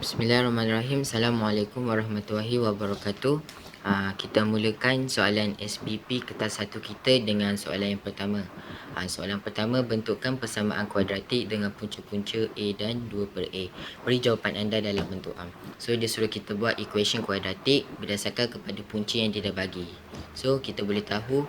Bismillahirrahmanirrahim. Assalamualaikum warahmatullahi wabarakatuh. Kita mulakan soalan SPP kertas 1 kita dengan soalan yang pertama. Soalan pertama, bentukkan persamaan kuadratik dengan punca-punca A dan 2 per A. Beri jawapan anda dalam bentuk A. So, dia suruh kita buat equation kuadratik berdasarkan kepada punca yang dia dah bagi. So, kita boleh tahu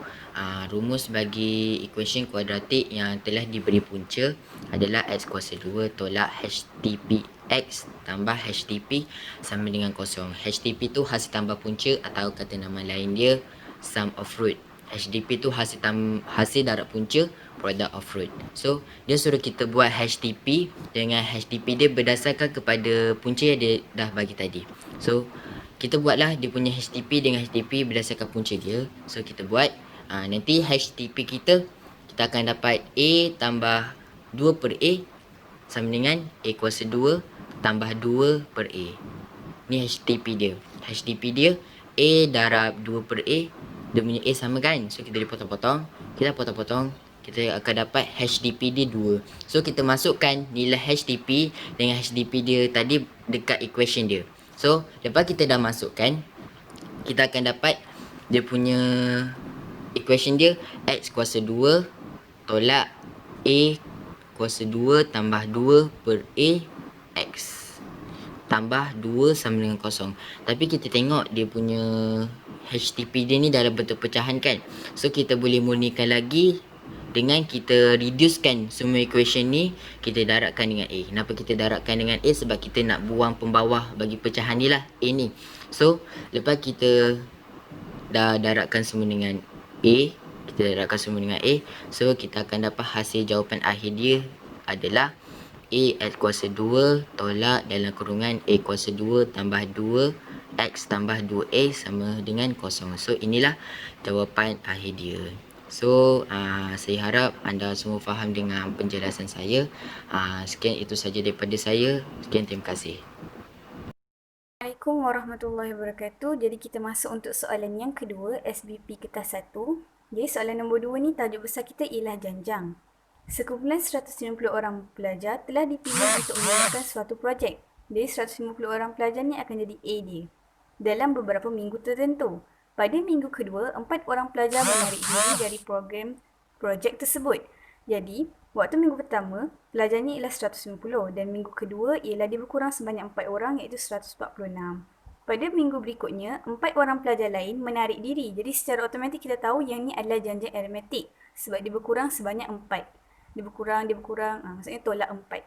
rumus bagi equation kuadratik yang telah diberi punca adalah X kuasa 2 tolak HTP X tambah HTP sama dengan kosong. HTP tu hasil tambah punca atau kata nama lain dia sum of root. HTP tu hasil darab punca, product of root. So, dia suruh kita buat HTP dengan HTP dia berdasarkan kepada punca yang dia dah bagi tadi. So, kita buatlah dia punya HTP dengan HTP berdasarkan punca dia. So, kita buat. Nanti HTP kita akan dapat A tambah 2 per A sama dengan A kuasa 2 tambah 2 per A. Ni HTP dia. HTP dia A darab 2 per A. Dia punya A sama kan? So, kita dipotong-potong. Kita potong-potong. Kita akan dapat HTP dia 2. So, kita masukkan nilai HTP dengan HTP dia tadi dekat equation dia. So, lepas kita dah masukkan, kita akan dapat dia punya equation dia X kuasa 2 tolak A kuasa 2 tambah 2 per A X tambah 2 sama dengan kosong. Tapi kita tengok dia punya HTP dia ni dalam bentuk pecahan kan. So, kita boleh murnikan lagi dengan kita reducekan semua equation ni, kita darabkan dengan A. Kenapa kita darabkan dengan A? Sebab kita nak buang pembawah bagi pecahan ni lah, A ni. So, lepas kita dah darabkan semua dengan A, kita darabkan semua dengan A, so kita akan dapat hasil jawapan akhir dia adalah A X kuasa 2 tolak dalam kurungan A kuasa 2 tambah 2 X tambah 2A sama dengan kosong. So, inilah jawapan akhir dia. So, saya harap anda semua faham dengan penjelasan saya. Sekian itu saja daripada saya. Sekian, terima kasih. Assalamualaikum warahmatullahi wabarakatuh. Jadi kita masuk untuk soalan yang kedua, SBP kertas 1. Jadi soalan nombor 2 ni tajuk besar kita ialah janjang. Sekumpulan 150 orang pelajar telah dipilih untuk melakukan suatu projek. Jadi 150 orang pelajar ni akan jadi A dia dalam beberapa minggu tertentu. Pada minggu kedua, 4 orang pelajar menarik diri dari program projek tersebut. Jadi, waktu minggu pertama, pelajarnya ialah 150 dan minggu kedua ialah dia berkurang sebanyak 4 orang iaitu 146. Pada minggu berikutnya, 4 orang pelajar lain menarik diri. Jadi secara automatik kita tahu yang ni adalah janjang aritmetik sebab dia berkurang sebanyak 4. Dia berkurang, maksudnya tolak 4.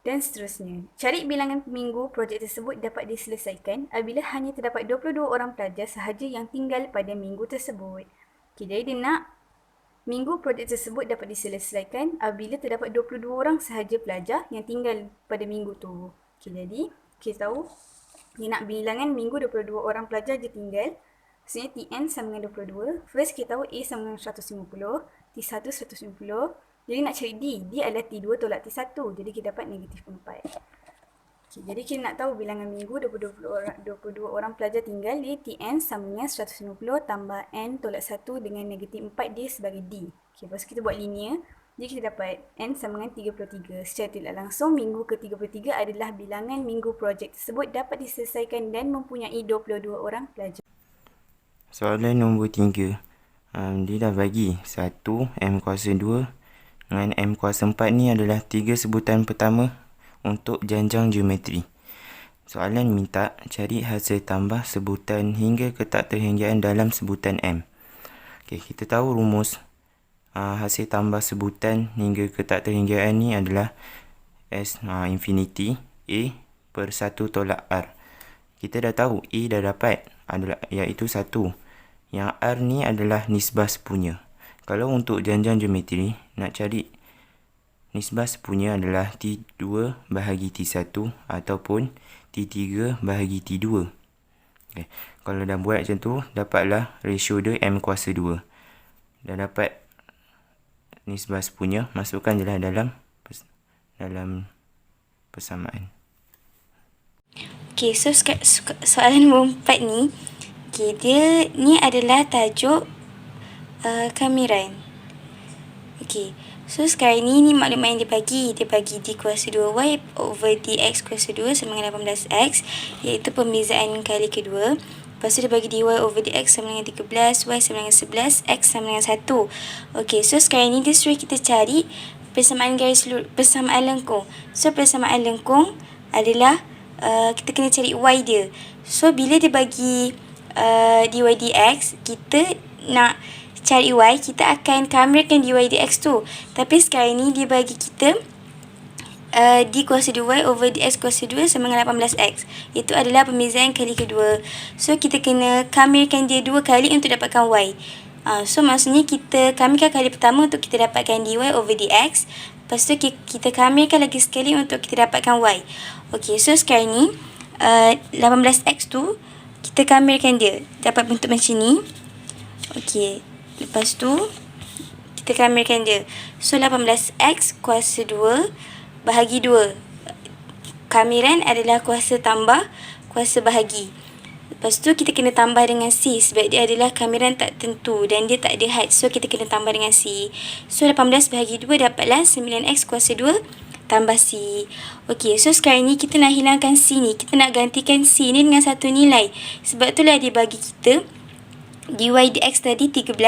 Dan seterusnya. Cari bilangan minggu projek tersebut dapat diselesaikan apabila hanya terdapat 22 orang pelajar sahaja yang tinggal pada minggu tersebut. Okay, jadi dia nak minggu projek tersebut dapat diselesaikan apabila terdapat 22 orang sahaja pelajar yang tinggal pada minggu tu. Okay, jadi kita tahu dia nak bilangan minggu 22 orang pelajar je tinggal. Maksudnya Tn sama dengan 22. First kita tahu A sama dengan 150, T1 150. Jadi nak cari D, D adalah T2 tolak T1. Jadi kita dapat negatif 4. Okay, jadi kita nak tahu bilangan minggu 22 orang pelajar tinggal, dia Tn sama dengan 150 tambah N tolak 1 dengan negatif 4 dia sebagai D. Okay, lepas kita buat linear, jadi kita dapat N sama dengan 33. Secara tidak langsung, minggu ke-33 adalah bilangan minggu projek tersebut dapat diselesaikan dan mempunyai 22 orang pelajar. Soalan nombor 3. Dia dah bagi 1 M kuasa 2 dengan M kuasa 4 ni adalah 3 sebutan pertama untuk janjang geometri. Soalan minta cari hasil tambah sebutan hingga ke tak terhinggaan dalam sebutan M. Okay, kita tahu rumus hasil tambah sebutan hingga ke tak terhinggaan ni adalah S infinity A per 1 tolak R. Kita dah tahu A dah dapat adalah iaitu 1. Yang R ni adalah nisbah sepunya. Kalau untuk janjang geometri, nak cari nisbah sepunya adalah T2 bahagi T1 ataupun T3 bahagi T2. Okay. Kalau dah buat macam tu, dapatlah ratio dia M kuasa 2. Dah dapat nisbah sepunya, masukkan je lah dalam persamaan. Okay, so soalan nombor 4 ni, dia ni adalah tajuk kamiran. Okey. So sekarang ni maklumat yang dia bagi. Dia bagi D kuasa 2Y over DX kuasa 2 sama dengan 18X, iaitu pembezaan kali kedua. Lepas tu dia bagi dy over dx sama dengan 13, y sama dengan 11, x sama dengan 1. Okey, so sekarang ni dia suruh kita cari persamaan lengkung. So persamaan lengkung adalah kita kena cari y dia. So bila dia bagi dy dx, kita nak cari y, kita akan kamirkan dy dx tu. Tapi sekarang ni dia bagi kita D kuasa 2y over dx kuasa 2 sama dengan 18x. Itu adalah pembezaan kali kedua. So kita kena kamirkan dia 2 kali untuk dapatkan y. So maksudnya kita kamirkan kali pertama untuk kita dapatkan dy over dx. Lepas tu kita kamirkan lagi sekali untuk kita dapatkan y. Okey, so sekarang ni 18x tu kita kamirkan dia dapat bentuk macam ni. Okey, lepas tu kita kamirkan dia. So 18x kuasa 2 bahagi 2. Kamiran adalah kuasa tambah kuasa bahagi. Lepas tu kita kena tambah dengan C sebab dia adalah kamiran tak tentu dan dia tak ada had. So kita kena tambah dengan C. So 18 bahagi 2 dapatlah 9x kuasa 2 tambah C. Okey, so sekarang ni kita nak hilangkan C ni. Kita nak gantikan C ni dengan satu nilai. Sebab itulah dia bagi kita dy dx tadi 13,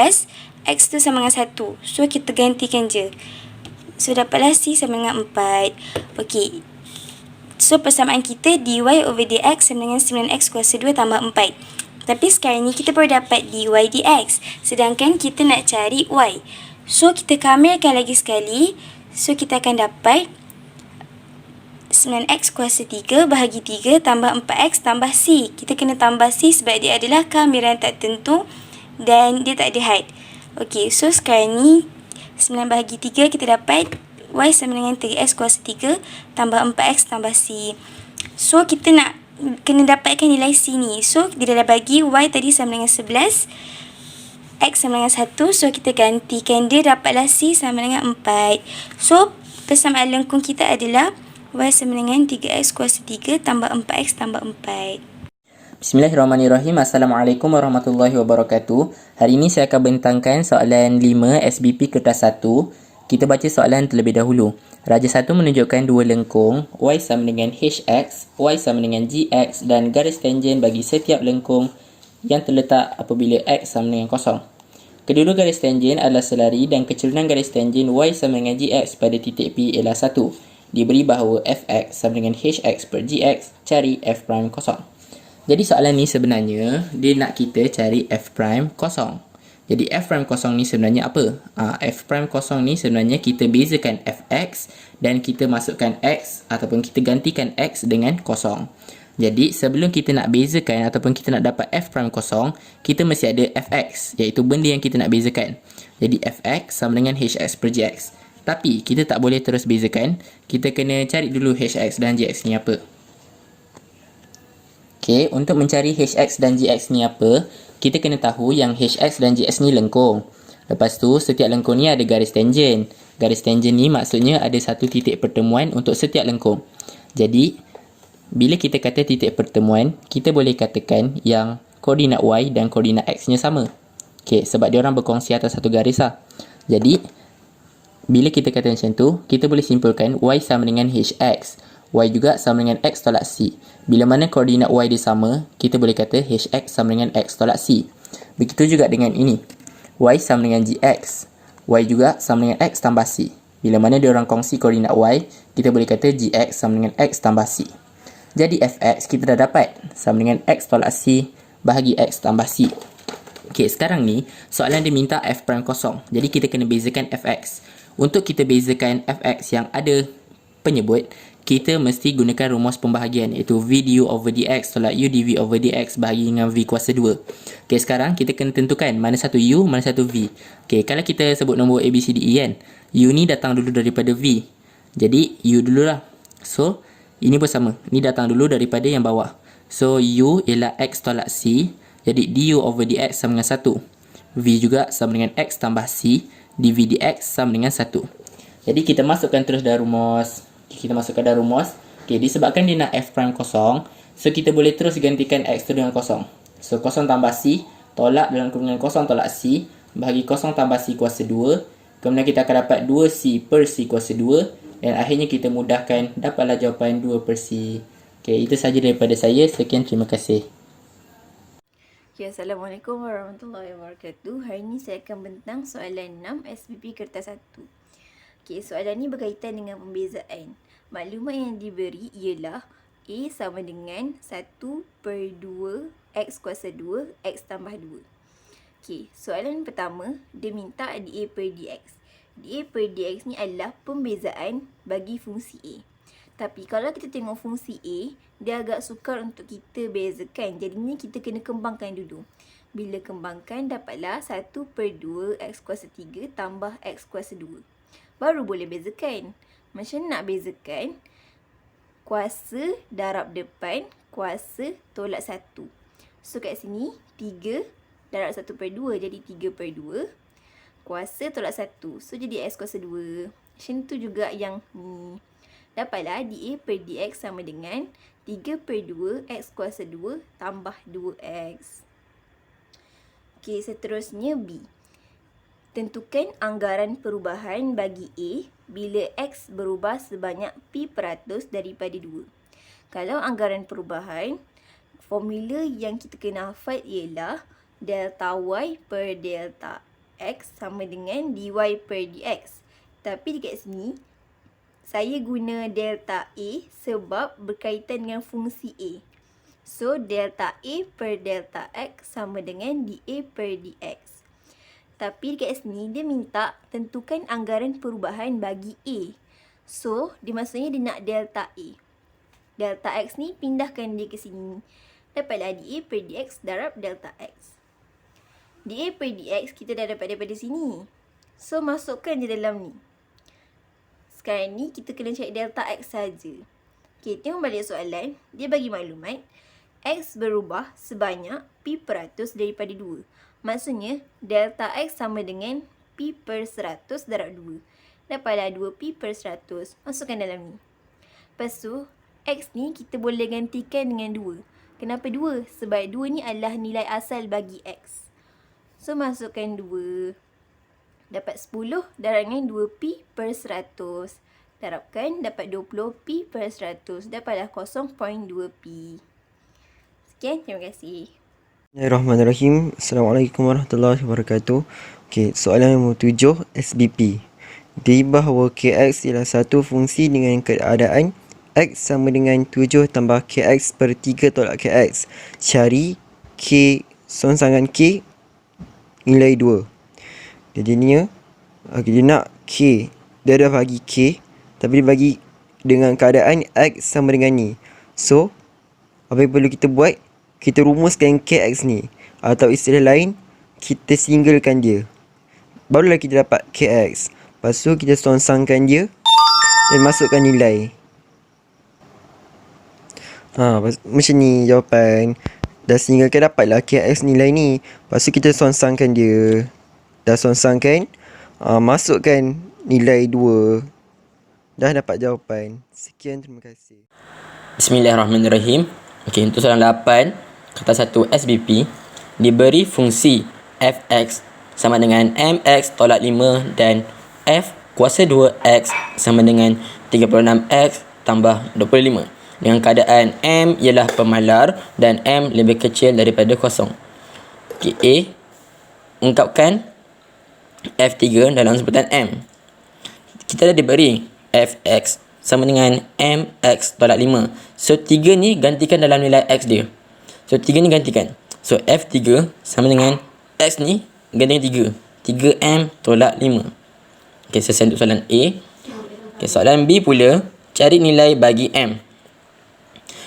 x tu sama dengan 1. So kita gantikan je. So dapatlah C sama dengan 4. Okey. So persamaan kita dy over dx sama dengan 9x kuasa 2 tambah 4. Tapi sekarang ni kita baru dapat dy dx. Sedangkan kita nak cari y. So kita kamirkan lagi sekali. So kita akan dapat 9x kuasa 3 bahagi 3 tambah 4x tambah C. Kita kena tambah C sebab dia adalah kamiran tak tentu dan dia tak ada had. Okey, so sekarang ni 9 bahagi 3 kita dapat y sama dengan 3x kuasa 3 tambah 4x tambah C. So kita nak kena dapatkan nilai C ni. So dia dah bagi y tadi sama dengan 11, x sama dengan 1. So kita gantikan dia, dapatlah C sama dengan 4. So persamaan lengkung kita adalah y sama dengan 3x kuasa 3 tambah 4x tambah 4. Bismillahirrahmanirrahim. Assalamualaikum warahmatullahi wabarakatuh. Hari ini saya akan bentangkan soalan 5 SBP kertas 1. Kita baca soalan terlebih dahulu. Raja 1 menunjukkan dua lengkung y sama dengan hx, y sama dengan gx dan garis tangen bagi setiap lengkung yang terletak apabila x sama dengan kosong. Kedua garis tangen adalah selari dan kecerunan garis tangen y sama dengan gx pada titik P ialah 1. Diberi bahawa fx sama dengan hx per gx, cari f prime kosong. Jadi soalan ni sebenarnya dia nak kita cari f prime kosong. Jadi f prime kosong ni sebenarnya apa? F prime kosong ni sebenarnya kita bezakan fx dan kita masukkan x ataupun kita gantikan x dengan kosong. Jadi sebelum kita nak bezakan ataupun kita nak dapat f prime kosong, kita mesti ada fx, iaitu benda yang kita nak bezakan. Jadi fx sama dengan hx per gx. Tapi kita tak boleh terus bezakan. Kita kena cari dulu hx dan gx ni apa. Okey, untuk mencari hx dan gx ni apa, kita kena tahu yang hx dan gx ni lengkung. Lepas tu, setiap lengkung ni ada garis tangen. Garis tangen ni maksudnya ada satu titik pertemuan untuk setiap lengkung. Jadi, bila kita kata titik pertemuan, kita boleh katakan yang koordinat y dan koordinat x nya sama. Okey, sebab dia orang berkongsi atas satu garis lah. Jadi, bila kita kata macam tu, kita boleh simpulkan y sama dengan hx. Y juga sama dengan x tolak c. Bila mana koordinat y dia sama, kita boleh kata hx sama dengan x tolak c. Begitu juga dengan ini. Y sama dengan gx. Y juga sama dengan x tambah c. Bila mana dia orang kongsi koordinat y, kita boleh kata gx sama dengan x tambah c. Jadi fx kita dah dapat sama dengan x tolak c bahagi x tambah c. Okey, sekarang ni soalan dia minta f prime kosong. Jadi kita kena bezakan fx. Untuk kita bezakan fx yang ada penyebut, kita mesti gunakan rumus pembahagian, iaitu v du over dx tolak u dv over dx bahagi dengan v kuasa 2. Okey, sekarang kita kena tentukan mana satu u, mana satu v. Okey, kalau kita sebut nombor a, b, c, d, e kan, u ni datang dulu daripada v. Jadi u dululah. So ini pun sama, ni datang dulu daripada yang bawah. So u ialah x tolak c. Jadi du over dx sama dengan 1. V juga sama dengan x tambah c. dv dx sama dengan 1. Jadi kita masukkan terus dalam rumus. Okey, disebabkan dia nak f prime kosong, so kita boleh terus gantikan x tu dengan kosong. So kosong tambah c, tolak dalam kurungan kosong tolak c, bahagi kosong tambah c kuasa 2. Kemudian kita akan dapat 2C per C kuasa 2. Dan akhirnya kita mudahkan, dapatlah jawapan 2 per C. Okey, itu sahaja daripada saya. Sekian, terima kasih. Okay, Assalamualaikum warahmatullahi wabarakatuh. Hari ini saya akan bentang soalan 6 SPP kertas 1. Okay, soalan ni berkaitan dengan pembezaan. Maklumat yang diberi ialah A sama dengan 1 per 2 X kuasa 2 X tambah 2. Okay, soalan pertama, dia minta dA per dx. dA per dx ni adalah pembezaan bagi fungsi A. Tapi kalau kita tengok fungsi A, dia agak sukar untuk kita bezakan. Jadinya kita kena kembangkan dulu. Bila kembangkan, dapatlah 1 per 2 X kuasa 3 tambah X kuasa 2. Baru boleh bezakan. Macam nak bezakan? Kuasa darab depan, kuasa tolak 1. So kat sini, 3 darab 1 per 2 jadi 3 per 2. Kuasa tolak 1. So jadi X kuasa 2. Macam tu juga yang ni. Dapatlah dA per dx sama dengan 3 per 2 X kuasa 2 tambah 2X. Okey, seterusnya B. Tentukan anggaran perubahan bagi A bila X berubah sebanyak P% daripada 2. Kalau anggaran perubahan, formula yang kita kena hafal ialah delta Y per delta X sama dengan dy per dx. Tapi dekat sini, saya guna delta A sebab berkaitan dengan fungsi A. So, delta A per delta X sama dengan dA per dx. Tapi dekat sini, dia minta tentukan anggaran perubahan bagi A. So, dia maksudnya dia nak delta A. Delta X ni, pindahkan dia ke sini. Dapatlah dA per dx darab delta X. dA per dx kita dah dapat daripada sini. So, masukkan je dalam ni. Sekarang ni, kita kena cari delta X saja. Okay, tengok balik soalan. Dia bagi maklumat. X berubah sebanyak P% daripada 2. Maksudnya, delta X sama dengan P per 100 darab 2. Dapatlah 2P per 100. Masukkan dalam ni. Lepas tu, X ni kita boleh gantikan dengan 2. Kenapa 2? Sebab 2 ni adalah nilai asal bagi X. So, masukkan 2. Dapat 10 darab dengan 2P per 100. Darabkan dapat 20P per 100. Dapatlah 0.2P. Sekian, terima kasih. Bismillahirrahmanirrahim. Assalamualaikum warahmatullahi wabarakatuh. Okey, soalan nombor 7 SBP. Di bahawa Kx ialah satu fungsi dengan keadaan X sama dengan 7 tambah Kx per 3 tolak Kx. Cari K, songsangan K nilai 2. Jadinya, dia nak K. Dia dah bagi K, tapi dia bagi dengan keadaan X sama dengan ni. So, apa yang perlu kita buat? Kita rumuskan Kx ni. Atau istilah lain, kita singgalkan dia. Barulah kita dapat Kx. Lepas tu, kita songsangkan dia dan masukkan nilai. Macam ni jawapan. Dah singgalkan, dapatlah Kx nilai ni. Lepas tu, kita songsangkan dia. Dah songsangkan, masukkan nilai 2. Dah dapat jawapan. Sekian, terima kasih. Bismillahirrahmanirrahim. Okey, untuk soalan 8, kertas 1 SBP, diberi fungsi fx sama dengan mx tolak 5 dan f kuasa 2x sama dengan 36x tambah 25. Dengan keadaan m ialah pemalar dan m lebih kecil daripada kosong. Okey, A, ungkapkan F3 dalam sebutan M. Kita dah diberi Fx sama dengan Mx tolak 5. So, 3 ni gantikan dalam nilai X dia. So, 3 ni gantikan. So, F3 sama dengan X ni gantikan 3. 3M tolak 5. Okay, selesai untuk soalan A. Okay, soalan B pula, cari nilai bagi M.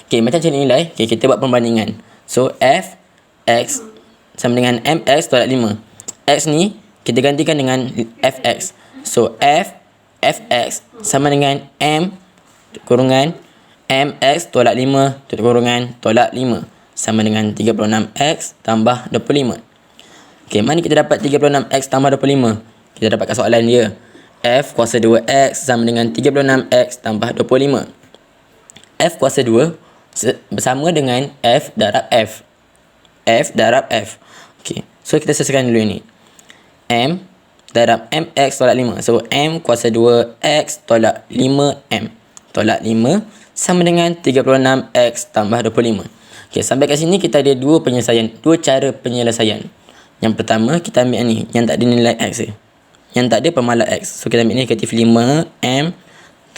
Okay, macam cari nilai? Okay, kita buat perbandingan. So, Fx sama dengan Mx tolak 5. X ni kita gantikan dengan Fx. So, Fx sama dengan M kurungan Mx tolak 5 kurungan tolak 5 sama dengan 36x tambah 25. Okey, mana kita dapat 36x tambah 25? Kita dapatkan soalan dia. F kuasa 2x sama dengan 36x tambah 25. F kuasa 2 bersama dengan F darab F. F darab F. Okey, so kita selesaikan dulu ni. M darab MX tolak 5. So, M kuasa 2 X tolak 5M. Tolak 5 sama dengan 36X tambah 25. Okay, sampai kat sini kita ada dua cara penyelesaian. Yang pertama, kita ambil ni, yang tak ada nilai X je. Yang tak ada pemalas X. So, kita ambil negatif 5M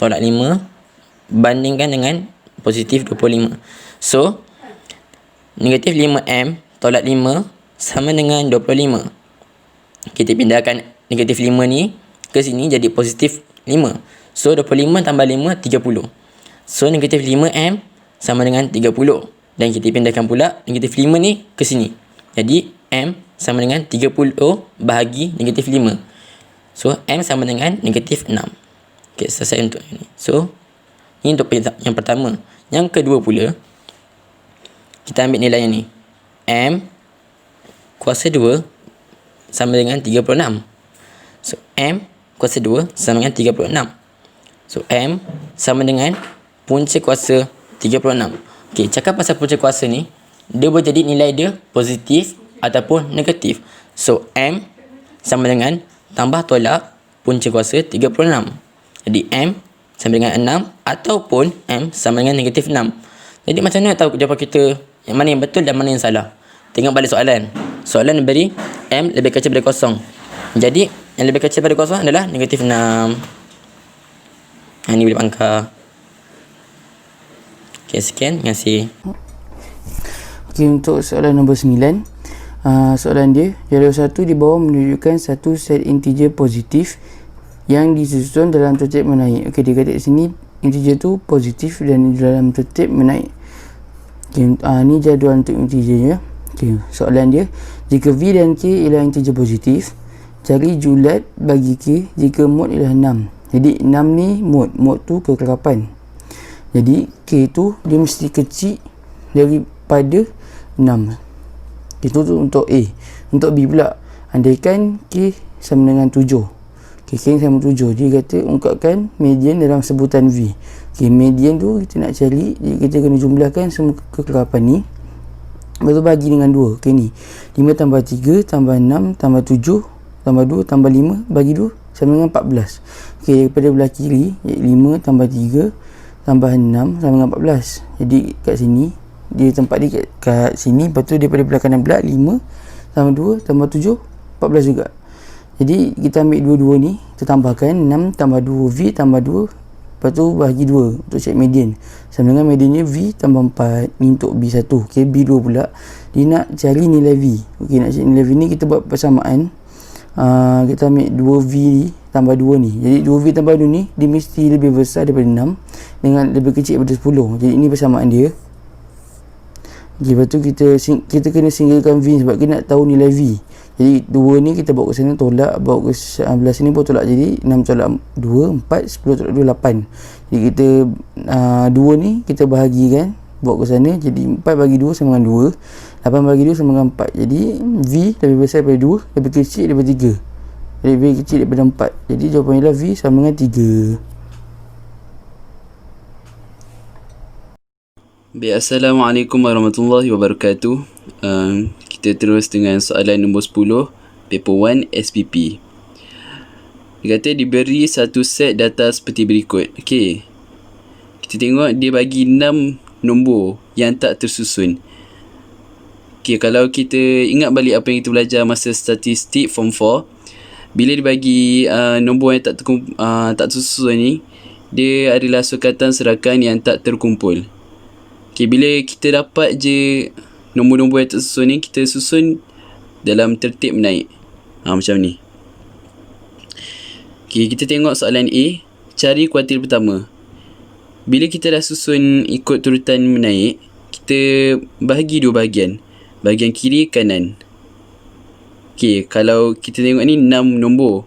tolak 5 bandingkan dengan positif 25. So, negatif 5M tolak 5 sama dengan 25. Kita pindahkan negatif 5 ni ke sini jadi positif 5. So, 25 tambah 5, 30. So, negatif 5M sama dengan 30. Dan kita pindahkan pula negatif 5 ni ke sini. Jadi, M sama dengan 30 bahagi negatif 5. So, M sama dengan negatif 6. Okay, selesai untuk ini. So, ini untuk yang pertama. Yang kedua pula, kita ambil nilai yang ni. M kuasa 2 sama dengan 36. So, M kuasa 2 sama dengan 36. So, M sama dengan punca kuasa 36. Okay, cakap pasal punca kuasa ni, dia boleh jadi nilai dia positif ataupun negatif. So, M sama dengan tambah tolak punca kuasa 36. Jadi, M sama dengan 6 ataupun M sama dengan negatif 6. Jadi, macam mana tahu jawapan kita yang mana yang betul dan mana yang salah? Tengok balik soalan. Soalan beri M lebih kecil daripada kosong. Jadi, yang lebih kecil daripada kosong adalah negatif 6. Ini boleh pangkal. Okay, sekian. Terima kasih. Okay, untuk soalan nombor 9. Soalan dia, jadual 1 di bawah menunjukkan satu set integer positif yang disusun dalam tertib menaik. Okay, dia kata sini integer tu positif dan dalam tertib menaik. Okay, ni jadual untuk integernya. Okay, soalan dia, jika V dan K ialah integer positif, cari julat bagi K jika mod ialah 6. Jadi 6 ni mod tu kekerapan. Jadi K tu dia mesti kecil daripada 6. Itu tu untuk A. Untuk B pula, andaikan K sama dengan 7. K sama 7. Dia kata ungkapkan median dalam sebutan V. Okay, median tu kita nak cari, jadi kita kena jumlahkan semua kekerapan ni. Lepas tu bagi dengan 2. Okay, ni 5 tambah 3 tambah 6 tambah 7 tambah 2 tambah 5 bagi 2 sama dengan 14. Okay, daripada belah kiri 5 tambah 3 tambah 6 sama dengan 14. Jadi kat sini dia tempat dia kat sini. Lepas tu daripada belah kanan pula 5 tambah 2 tambah 7 14 juga. Jadi kita ambil dua-dua ni, kita tambahkan 6 tambah 2 V tambah 2, lepas tu bagi 2 untuk cek median. Sama dengan mediannya V tambah 4. Ni untuk B1. Okay, B2 pula dia nak cari nilai V. Okay, nak cari nilai V ni kita buat persamaan. Kita ambil 2V tambah 2 ni. Jadi 2V tambah 2 ni dia mesti lebih besar daripada 6 dengan lebih kecil daripada 10. Jadi ini persamaan dia. Okay, lepas tu kita kena singkirkan V sebab kita nak tahu nilai V. Jadi 2 ni kita bawa ke sana tolak, bawa ke sebelah sini pun tolak. Jadi 6 tolak 2 4, 10 tolak 2 8. Jadi kita 2 ni kita bahagikan, bawa ke sana. Jadi 4 bagi 2 sama dengan 2, 8 bagi 2 sama dengan 4. Jadi V lebih besar daripada 2, lebih kecil daripada 3, lebih kecil daripada 4. Jadi jawapannya adalah V sama dengan 3. Baik, Assalamualaikum warahmatullahi wabarakatuh. Kita terus dengan soalan nombor 10, paper 1 SPP. Dia kata diberi satu set data seperti berikut. Okey, kita tengok dia bagi 6 nombor yang tak tersusun. Okey, kalau kita ingat balik apa yang kita belajar masa statistik form 4, bila dia bagi nombor yang tak tersusun ni, dia adalah sukatan serakan yang tak terkumpul. Okay, bila kita dapat je nombor-nombor yang tersusun ni, kita susun dalam tertib menaik. Macam ni. Okay, kita tengok soalan A. Cari kuartil pertama. Bila kita dah susun ikut turutan menaik, kita bahagi dua bahagian. Bahagian kiri, kanan. Okay, kalau kita tengok ni 6 nombor.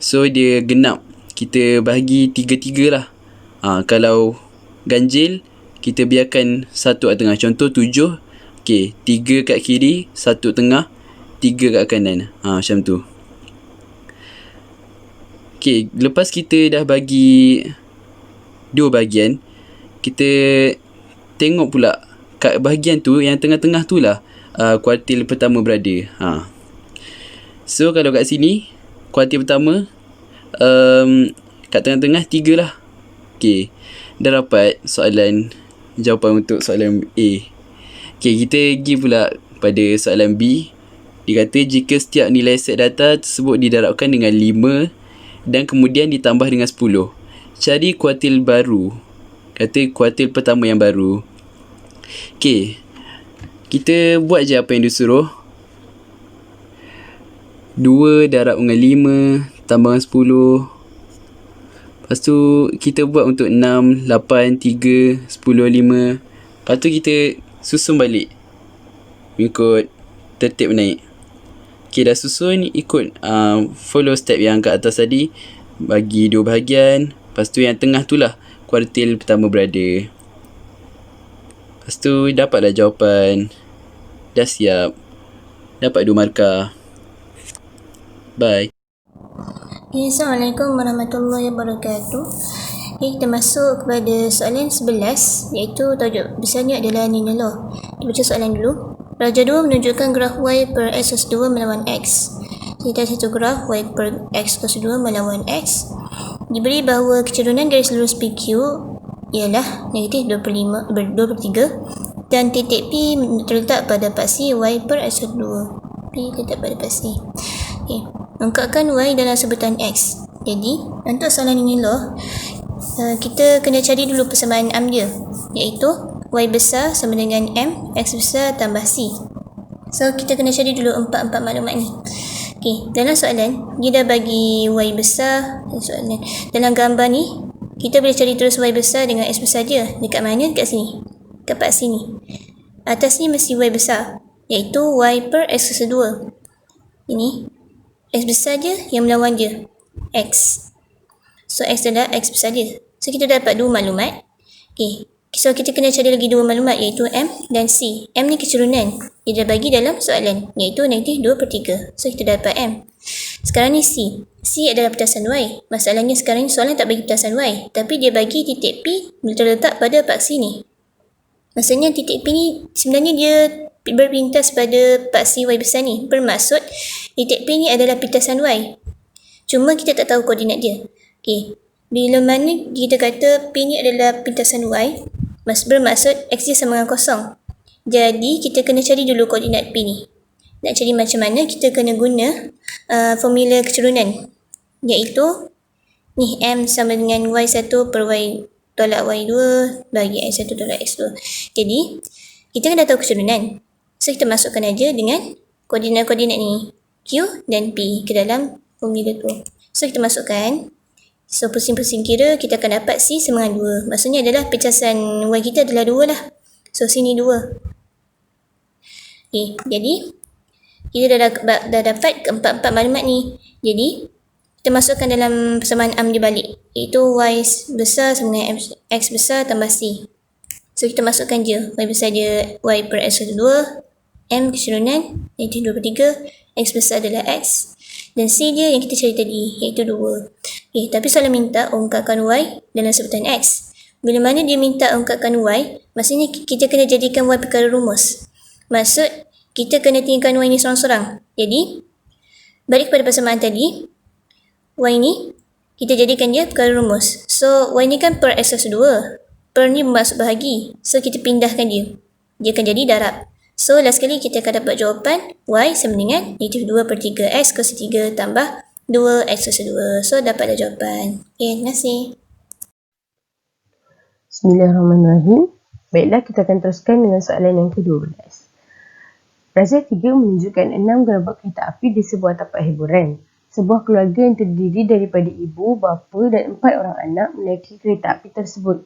So, dia genap. Kita bahagi 3-3 lah. Kalau ganjil, kita biarkan satu kat tengah. Contoh 7. Okay, 3 kat kiri, 1 tengah, 3 kat kanan. Macam tu. Okay, lepas kita dah bagi 2 bahagian, kita tengok pula kat bahagian tu, yang tengah-tengah tu lah kuartil pertama berada. So, kalau kat sini, kuartil pertama, kat tengah-tengah 3 lah. Okay, dah dapat soalan jawapan untuk soalan A. Okay, kita pergi pula pada soalan B. Dia kata jika setiap nilai set data tersebut didarabkan dengan 5 dan kemudian ditambah dengan 10. Cari kuartil baru. Kata kuartil pertama yang baru. Okay, kita buat je apa yang disuruh. 2 darab dengan 5 tambah dengan 10. Lepas tu kita buat untuk 6, 8, 3, 10, 5. Lepas tu kita susun balik mengikut tertib naik. Okay, dah susun ikut follow step yang kat atas tadi. Bagi 2 bahagian. Lepas tu yang tengah tu lah kuartil pertama berada. Lepas tu dapatlah jawapan. Dah siap. Dapat 2 markah. Bye. Assalamualaikum warahmatullahi wabarakatuh. Okay, kita masuk kepada soalan 11, iaitu tajuk besarnya adalah Nina Law. Kita baca soalan dulu. Raja 2 menunjukkan graf Y per X plus 2 melawan X. Kita ada satu graf Y per X plus 2 melawan X. Diberi bahawa kecerunan garis lurus PQ ialah negatif 23 dan titik P terletak pada paksi Y per X plus 2. P terletak pada paksi. Okay. Ungkapkan Y dalam sebutan X. Jadi, untuk soalan ini kita kena cari dulu persamaan am dia, iaitu Y besar sama dengan M, X besar tambah C. So, kita kena cari dulu empat maklumat ni. Okay, dalam soalan, dia dah bagi Y besar. Dalam gambar ni, kita boleh cari terus Y besar dengan X besar je. Dekat mana? Dekat sini. Dekat part sini. Atas ni mesti Y besar, iaitu Y per X plus 2. Ini X besar je yang melawan je X. So X adalah X besar je. So kita dapat 2 maklumat. Okay, so kita kena cari lagi 2 maklumat, iaitu M dan C. M ni kecerunan, dia dah bagi dalam soalan, iaitu negatif 2/3. So kita dapat M. Sekarang ni C. C adalah petasan Y. Masalahnya sekarang ni soalan tak bagi petasan Y, tapi dia bagi titik P terletak pada paksi ni. Maksudnya titik P ni sebenarnya dia berpintas pada paksi Y besar ni. Bermaksud titik P ni adalah pintasan Y. Cuma kita tak tahu koordinat dia. Okay. Bila mana kita kata P ni adalah pintasan Y, bermaksud X dia sama dengan kosong. Jadi kita kena cari dulu koordinat P ni. Nak cari macam mana, kita kena guna formula kecerunan, iaitu ni M sama dengan Y1 per Y tolak Y2 bagi X1 tolak X2. Jadi kita kena tahu kecerunan. So kita masukkan aja dengan koordinat-koordinat ni, Q dan P ke dalam formula tu. So kita masukkan. So pusing-pusing kira, kita akan dapat C sama dengan 2. Maksudnya adalah pecahan Y kita adalah 2 lah. So sini 2. Okay, jadi kita dah dapat keempat-empat maklumat ni. Jadi kita masukkan dalam persamaan am dia balik, iaitu Y besar sama dengan X besar tambah C. So kita masukkan je Y besar je Y per X plus 2, M kecerunan iaitu 2/3, X besar adalah X, dan C dia yang kita cari tadi iaitu 2. Okay, tapi soalan minta ungkapkan Y dalam sebutan X. Bila mana dia minta ungkapkan Y, maksudnya kita kena jadikan Y perkara rumus. Maksud kita kena tinggalkan Y ni sorang-sorang. Jadi balik kepada persamaan tadi, Y ni kita jadikan dia perkara rumus. So Y ni kan per X plus 2. Per ni bermaksud bahagi. So kita pindahkan dia. Dia akan jadi darab. So last sekali kita akan dapat jawapan Y sama dengan negatif 2/3 X kuasa 3 tambah 2 X kuasa 2. So dapatlah jawapan. Okay, terima kasih. Bismillahirrahmanirrahim. Baiklah, kita akan teruskan dengan soalan yang ke-12. Raja 3 menunjukkan 6 gerabak kereta api di sebuah tapak hiburan. Sebuah keluarga yang terdiri daripada ibu, bapa dan 4 orang anak menaiki kereta api tersebut.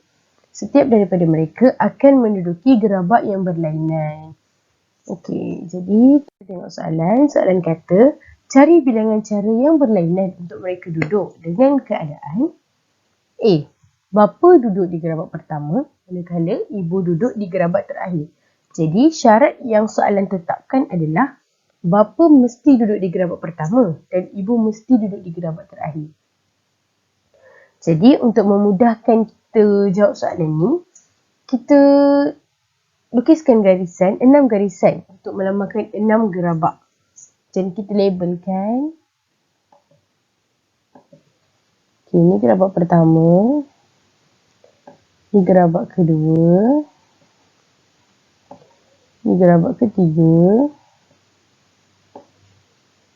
Setiap daripada mereka akan menduduki gerabak yang berlainan. Okey, jadi kita tengok soalan. Soalan kata, cari bilangan cara yang berlainan untuk mereka duduk dengan keadaan A. Bapa duduk di gerabak pertama, manakala ibu duduk di gerabak terakhir. Jadi syarat yang soalan tetapkan adalah bapa mesti duduk di gerabak pertama dan ibu mesti duduk di gerabak terakhir. Jadi untuk memudahkan kita jawab soalan ni, kita lukiskan garisan, 6 garisan untuk melambangkan 6 gerabak. Jadi kita labelkan Okey, ni gerabak pertama. Ni gerabak kedua. Ni gerabak ketiga.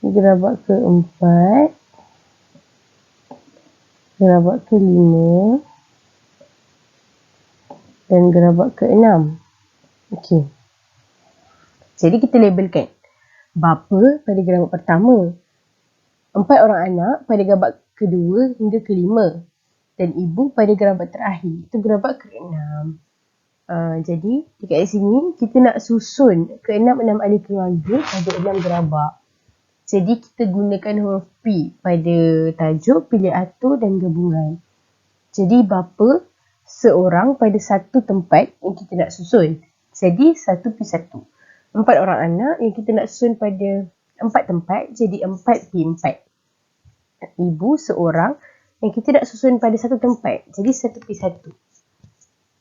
Ni gerabak keempat. Gerabak kelima. Dan gerabak keenam. Okey. Jadi kita labelkan. Bapa pada gerabak pertama. 4 orang anak pada gerabak kedua hingga kelima. Dan ibu pada gerabak terakhir. Itu gerabak keenam. Jadi dekat sini kita nak susun keenam ahli keluarga pada 6 gerabak. Jadi kita gunakan huruf P pada tajuk, pilih atur dan gabungan. Jadi bapa seorang pada satu tempat yang kita nak susun. Jadi 1P1. 4 orang anak yang kita nak susun pada 4 tempat. Jadi 4P4. Ibu seorang yang kita nak susun pada satu tempat. Jadi 1P1.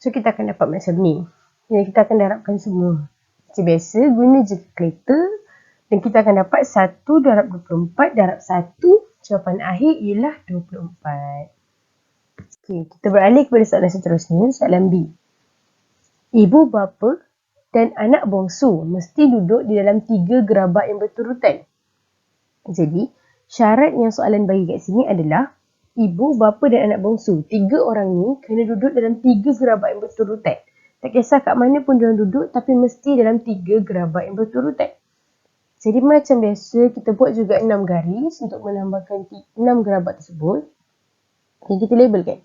So kita akan dapat macam ni. Jadi kita akan darabkan semua. Macam biasa guna je kalkulator. Dan kita akan dapat 1 darab 24 darab 1. Jawapan akhir ialah 24. Okey, kita beralih kepada soalan seterusnya. Soalan B. Ibu, bapa dan anak bongsu mesti duduk di dalam 3 gerabak yang berturutan. Jadi, syarat yang soalan bagi kat sini adalah ibu, bapa dan anak bongsu. 3 orang ni kena duduk dalam 3 gerabak yang berturutan. Tak kisah kat mana pun diorang duduk, tapi mesti dalam 3 gerabak yang berturutan. Jadi macam biasa, kita buat juga 6 garis untuk menambahkan 6 gerabak tersebut. Jadi kita labelkan.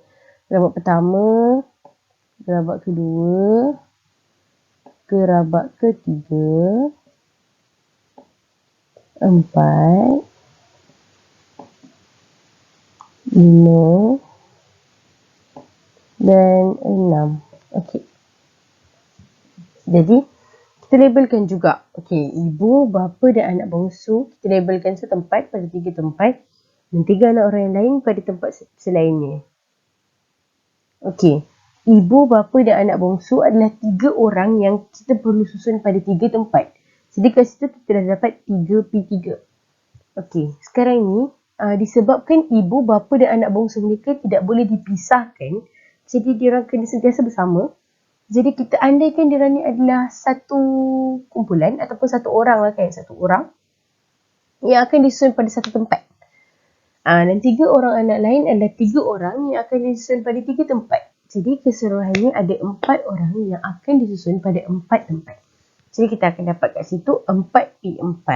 Gerabak pertama, gerabak kedua, gerabak ketiga, 4, 5 dan 6. Okey. Jadi kita labelkan juga. Okey, ibu, bapa dan anak bongsu kita labelkan setempat pada 3 tempat dan 3 anak orang yang lain pada tempat selainnya. Okey, ibu, bapa dan anak bongsu adalah 3 orang yang kita perlu susun pada 3 tempat. Jadi kat situ kita dah dapat 3P3. Okey, sekarang ni disebabkan ibu, bapa dan anak bongsu mereka tidak boleh dipisahkan, jadi diorang kena sentiasa bersama. Jadi kita andaikan diorang ni adalah satu kumpulan ataupun satu orang lah kan, satu orang yang akan disusun pada satu tempat. Dan 3 orang anak lain adalah 3 orang yang akan disusun pada 3 tempat. Jadi keseluruhannya ada 4 orang yang akan disusun pada 4 tempat. Jadi kita akan dapat kat situ 4P4.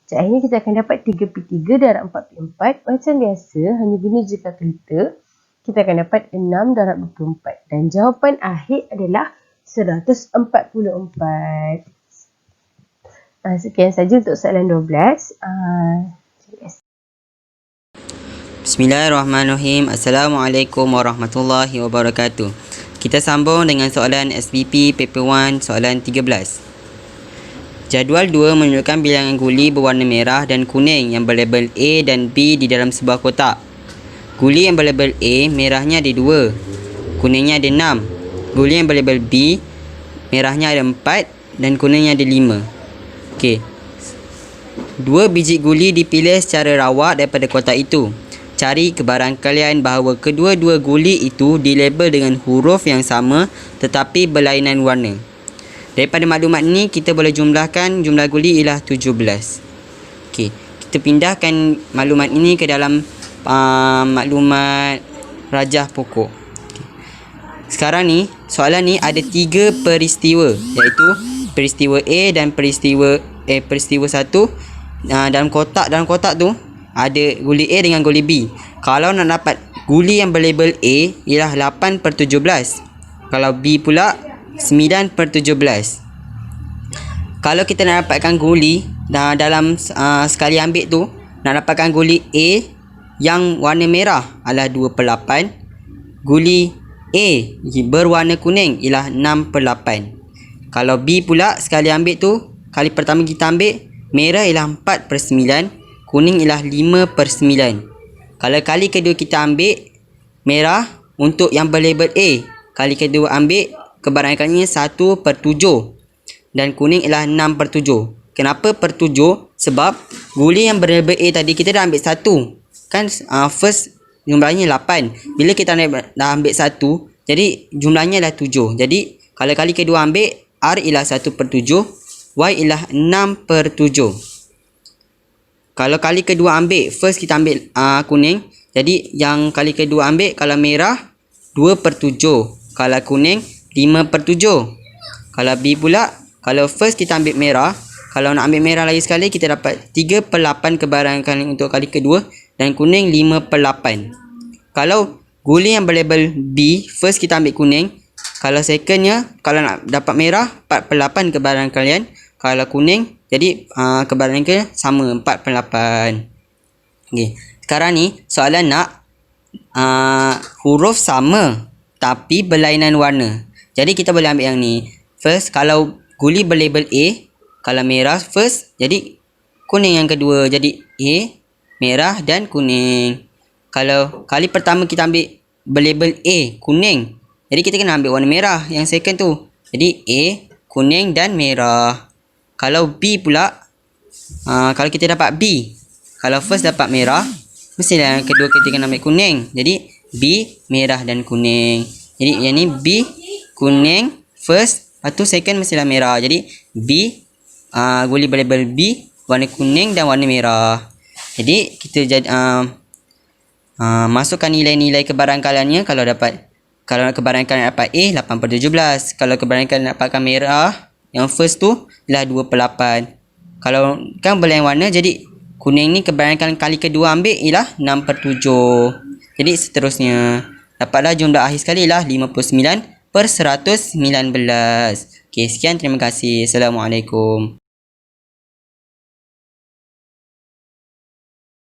Jadi akhirnya kita akan dapat 3P3 darab 4P4. Macam biasa, hanya guna je kalkulator. Kita akan dapat 6 darab 24. Dan jawapan akhir adalah 144. Sekian saja untuk soalan 12. Bismillahirrahmanirrahim. Assalamualaikum warahmatullahi wabarakatuh. Kita sambung dengan soalan SBP paper 1 soalan 13. Jadual 2 menunjukkan bilangan guli berwarna merah dan kuning yang berlabel A dan B di dalam sebuah kotak. Guli yang berlabel A, merahnya ada 2, kuningnya ada 6. Guli yang berlabel B, merahnya ada 4 dan kuningnya ada 5. Okey. 2 biji guli dipilih secara rawak daripada kotak itu. Cari kebarangkalian bahawa kedua-dua guli itu dilabel dengan huruf yang sama tetapi berlainan warna. Daripada maklumat ni kita boleh jumlahkan jumlah guli ialah 17. Okey, kita pindahkan maklumat ini ke dalam maklumat rajah pokok. Okay. Sekarang ni soalan ni ada 3 peristiwa, iaitu peristiwa A dan peristiwa 1. Dalam kotak tu ada guli A dengan guli B. Kalau nak dapat guli yang berlabel A ialah 8/17. Kalau B pula 9/17. Kalau kita nak dapatkan guli dalam sekali ambil tu, nak dapatkan guli A yang warna merah adalah 2/8. Guli A berwarna kuning ialah 6/8. Kalau B pula sekali ambil tu, kali pertama kita ambil, merah ialah 4/9, kuning ialah 5/9. Kalau kali kedua kita ambil merah untuk yang berlabel A, kali kedua ambil kebarangkaliannya 1/7 dan kuning ialah 6/7. Kenapa per 7? Sebab guli yang berlabel A tadi kita dah ambil 1. Kan first jumlahnya 8. Bila kita dah ambil 1, jadi jumlahnya dah 7. Jadi kalau kali kedua ambil, R ialah 1/7, Y ialah 6/7. Kalau kali kedua ambil, first kita ambil kuning. Jadi yang kali kedua ambil, kalau merah 2/7, kalau kuning 5/7. Kalau B pula, kalau first kita ambil merah, kalau nak ambil merah lagi sekali, kita dapat 3/8 kebarangan untuk kali kedua, dan kuning 5/8. Kalau guli yang berlabel B, first kita ambil kuning. Kalau secondnya, kalau nak dapat merah, 4/8 kebarangan kalian. Kalau kuning, jadi kebarangan ke sama, 4/8. Okay. Sekarang ni, soalan nak huruf sama, tapi berlainan warna. Jadi kita boleh ambil yang ni. First, kalau guli berlabel A, kalau merah first, jadi kuning yang kedua. Jadi A, merah dan kuning. Kalau kali pertama kita ambil berlabel A, kuning, jadi kita kena ambil warna merah yang second tu. Jadi A, kuning dan merah. Kalau B pula, kalau kita dapat B, kalau first dapat merah, mestilah yang kedua kita kena ambil kuning. Jadi B, merah dan kuning. Jadi yang ni B, kuning first, lepas tu second mestilah merah. Jadi B, guli berlabel B, warna kuning dan warna merah. Jadi kita masukkan nilai-nilai kebarangkalannya. Kalau kebarangan kalian dapat A, 8/17. Kalau kebarangan kalian dapatkan merah, yang first tu ialah 2/8. Kalau kan berlain warna, jadi kuning ni kebarangan kali kedua ambil ialah 6/7. Jadi seterusnya. Dapatlah jumlah akhir sekali ialah 59/119. Okey, sekian, terima kasih. Assalamualaikum.